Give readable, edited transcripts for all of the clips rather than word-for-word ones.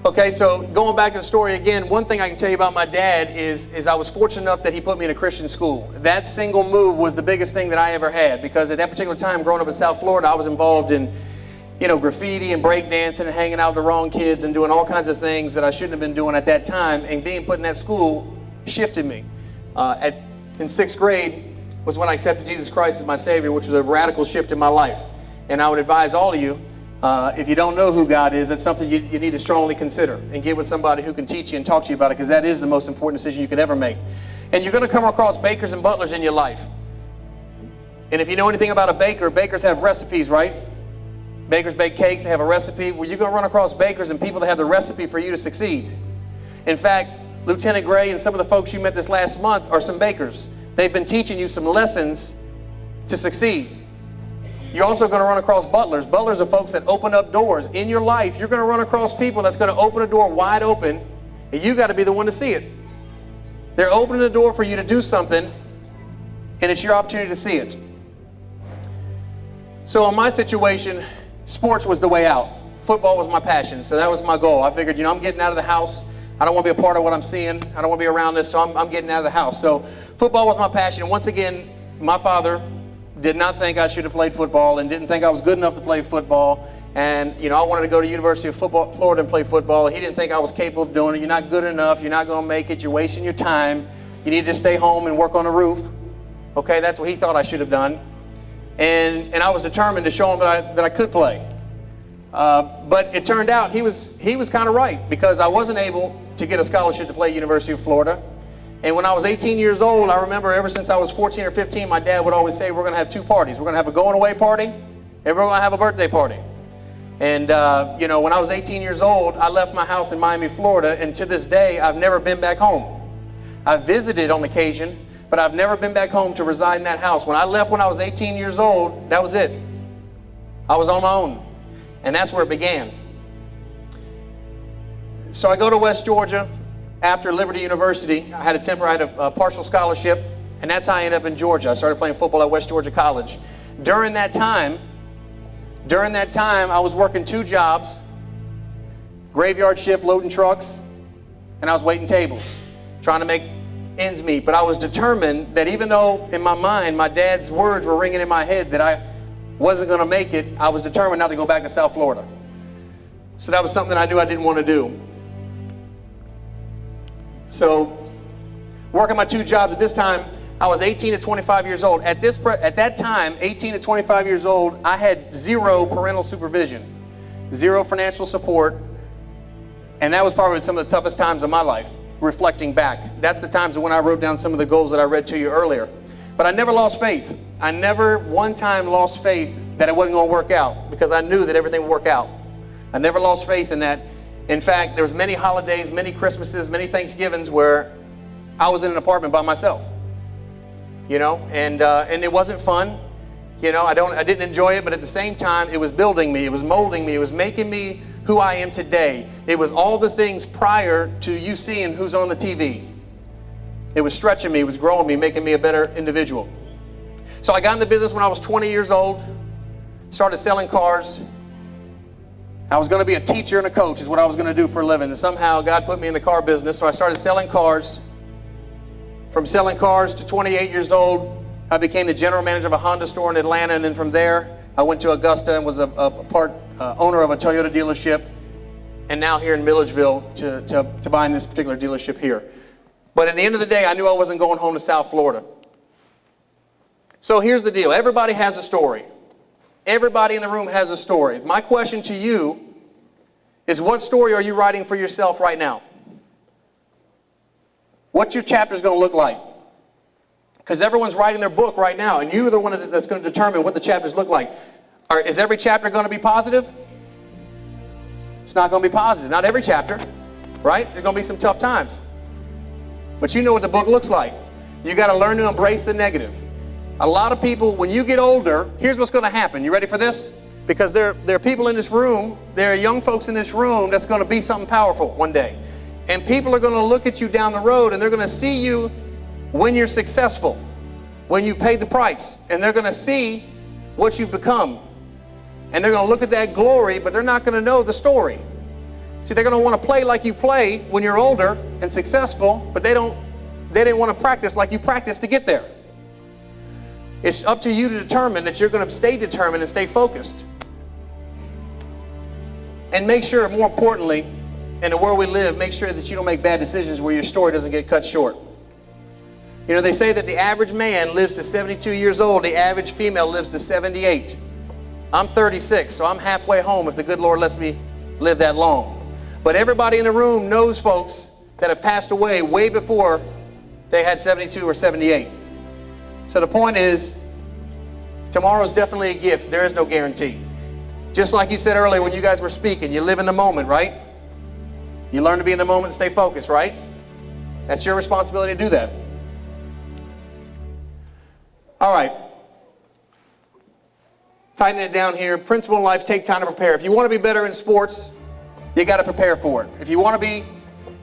Okay, so going back to the story again, one thing I can tell you about my dad is I was fortunate enough that he put me in a Christian school. That single move was the biggest thing that I ever had, because at that particular time, growing up in South Florida, I was involved in, graffiti and breakdancing and hanging out with the wrong kids and doing all kinds of things that I shouldn't have been doing at that time. And being put in that school shifted me. In 6th grade was when I accepted Jesus Christ as my Savior, which was a radical shift in my life. And I would advise all of you, if you don't know who God is, that's something you need to strongly consider and get with somebody who can teach you and talk to you about it, because that is the most important decision you could ever make. And you're going to come across bakers and butlers in your life. And if you know anything about a baker, bakers have recipes, right? Bakers bake cakes, they have a recipe. Well, you're going to run across bakers and people that have the recipe for you to succeed. In fact, Lieutenant Gray and some of the folks you met this last month are some bakers. They've been teaching you some lessons to succeed. You're also going to run across butlers. Butlers are folks that open up doors. In your life, you're going to run across people that's going to open a door wide open, and you got to be the one to see it. They're opening the door for you to do something, and it's your opportunity to see it. So in my situation, sports was the way out. Football was my passion, so that was my goal. I figured, I'm getting out of the house. I don't want to be a part of what I'm seeing. I don't want to be around this, so I'm getting out of the house. So football was my passion, and once again, my father did not think I should have played football and didn't think I was good enough to play football. And, I wanted to go to University of Florida and play football. He didn't think I was capable of doing it. You're not good enough. You're not going to make it. You're wasting your time. You need to stay home and work on the roof. Okay, that's what he thought I should have done. And I was determined to show him that I could play. But it turned out he was kind of right, because I wasn't able to get a scholarship to play University of Florida. And when I was 18 years old, I remember ever since I was 14 or 15, my dad would always say, we're going to have two parties. We're going to have a going away party, and we're going to have a birthday party. And, when I was 18 years old, I left my house in Miami, Florida, and to this day, I've never been back home. I've visited on occasion, but I've never been back home to reside in that house. When I left when I was 18 years old, that was it. I was on my own, and that's where it began. So I go to West Georgia. After Liberty University, I had a partial scholarship, and that's how I ended up in Georgia. I started playing football at West Georgia College. During that time, I was working 2 jobs, graveyard shift, loading trucks, and I was waiting tables, trying to make ends meet. But I was determined that even though in my mind, my dad's words were ringing in my head that I wasn't going to make it, I was determined not to go back to South Florida. So that was something I knew I didn't want to do. So, working my 2 jobs at this time, I was 18 to 25 years old. At that time, 18 to 25 years old, I had 0 parental supervision, 0 financial support, and that was probably some of the toughest times of my life, reflecting back. That's the times when I wrote down some of the goals that I read to you earlier. But I never lost faith. I never one time lost faith that it wasn't going to work out, because I knew that everything would work out. I never lost faith in that. In fact, there was many holidays, many Christmases, many Thanksgivings where I was in an apartment by myself, and it wasn't fun. I didn't enjoy it, but at the same time, it was building me, it was molding me, it was making me who I am today. It was all the things prior to you seeing who's on the TV. It was stretching me, it was growing me, making me a better individual. So I got in the business when I was 20 years old, started selling cars. I was going to be a teacher and a coach is what I was going to do for a living. And somehow God put me in the car business, so I started selling cars. From selling cars to 28 years old, I became the general manager of a Honda store in Atlanta, and then from there, I went to Augusta and was a owner of a Toyota dealership, and now here in Milledgeville to buying this particular dealership here. But at the end of the day, I knew I wasn't going home to South Florida. So here's the deal. Everybody has a story. Everybody in the room has a story. My question to you is, what story are you writing for yourself right now? What's your chapter's going to look like? Because everyone's writing their book right now, and you're the one that's going to determine what the chapters look like. Is every chapter going to be positive? It's not going to be positive. Not every chapter, right? There's going to be some tough times. But you know what the book looks like. You got to learn to embrace the negative. A lot of people, when you get older, here's what's going to happen. You ready for this? Because there are people in this room, there are young folks in this room that's going to be something powerful one day. And people are going to look at you down the road, and they're going to see you when you're successful, when you paid the price. And they're going to see what you've become. And they're going to look at that glory, but they're not going to know the story. See, they're going to want to play like you play when you're older and successful, but they didn't want to practice like you practice to get there. It's up to you to determine that you're going to stay determined and stay focused. And make sure, more importantly, in the world we live, make sure that you don't make bad decisions where your story doesn't get cut short. You know, they say that the average man lives to 72 years old, the average female lives to 78. I'm 36, so I'm halfway home if the good Lord lets me live that long. But everybody in the room knows folks that have passed away way before they had 72 or 78. So the point is, tomorrow is definitely a gift. There is no guarantee. Just like you said earlier when you guys were speaking, you live in the moment, right? You learn to be in the moment and stay focused, right? That's your responsibility to do that. All right. Tightening it down here. Principle in life, take time to prepare. If you want to be better in sports, you got to prepare for it. If you want to be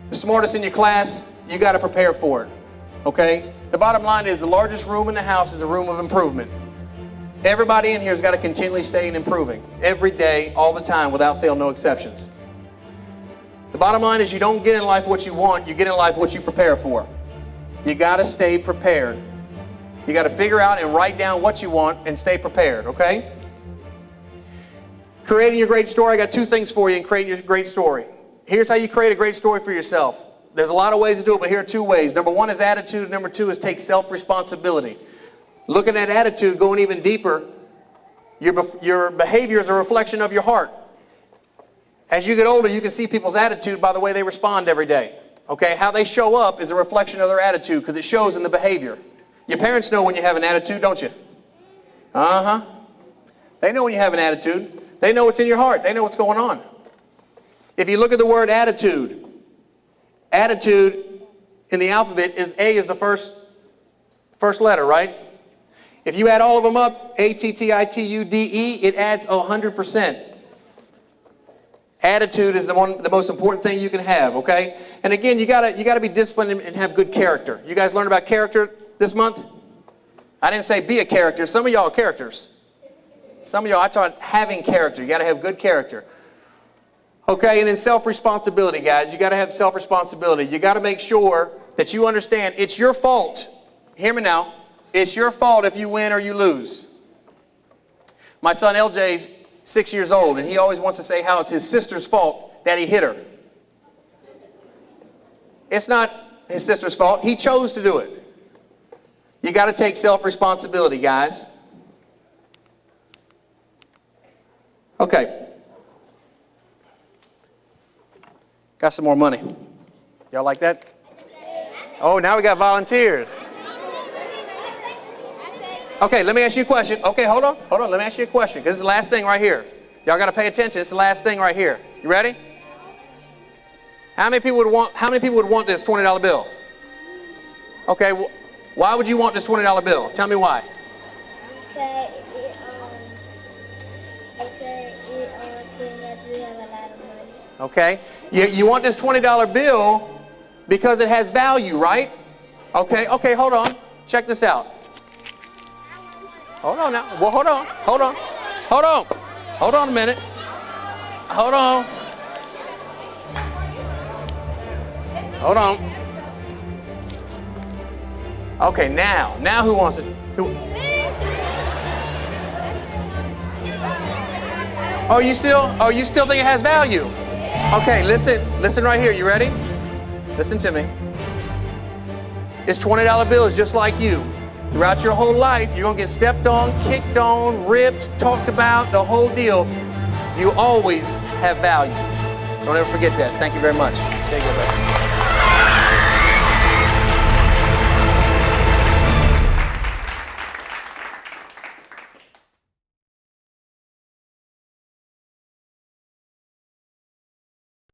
the smartest in your class, you got to prepare for it. Okay? The bottom line is the largest room in the house is the room of improvement. Everybody in here has got to continually stay and improving. Every day, all the time, without fail, no exceptions. The bottom line is you don't get in life what you want, you get in life what you prepare for. You got to stay prepared. You got to figure out and write down what you want and stay prepared, okay? Creating your great story. I got two things for you in creating your great story. Here's how you create a great story for yourself. There's a lot of ways to do it, but here are two ways. Number one is attitude. Number two is take self-responsibility. Looking at attitude, going even deeper, your behavior is a reflection of your heart. As you get older, you can see people's attitude by the way they respond every day. Okay, how they show up is a reflection of their attitude because it shows in the behavior. Your parents know when you have an attitude, don't you? Uh-huh. They know when you have an attitude. They know what's in your heart. They know what's going on. If you look at the word attitude, attitude in the alphabet is A is the first letter, right? If you add all of them up, A-T-T-I-T-U-D-E, it adds 100%. Attitude is the most important thing you can have, okay? And again, you gotta be disciplined and have good character. You guys learned about character this month? I didn't say be a character. Some of y'all are characters. Some of y'all, I taught having character. You gotta have good character. Okay, and then self-responsibility, guys. You gotta have self-responsibility. You gotta make sure that you understand it's your fault. Hear me now. It's your fault if you win or you lose. My son LJ's 6 years old, and he always wants to say how it's his sister's fault that he hit her. It's not his sister's fault. He chose to do it. You got to take self-responsibility, guys. Okay. Got some more money. Y'all like that? Oh, now we got volunteers. Okay, let me ask you a question. Okay, hold on. Let me ask you a question. This is the last thing right here. Y'all got to pay attention. It's the last thing right here. You ready? How many people would want this $20 bill? Okay, why would you want this $20 bill? Tell me why. Okay, that we have a lot of money. Okay, you want this $20 bill because it has value, right? Okay, hold on. Check this out. Hold on now. Well, hold on a minute. Hold on. Okay, now who wants it? Oh, you still think it has value? Okay, listen right here. You ready? Listen to me. This $20 bill is just like you. Throughout your whole life, you're going to get stepped on, kicked on, ripped, talked about, the whole deal. You always have value. Don't ever forget that. Thank you very much. Take care, buddy.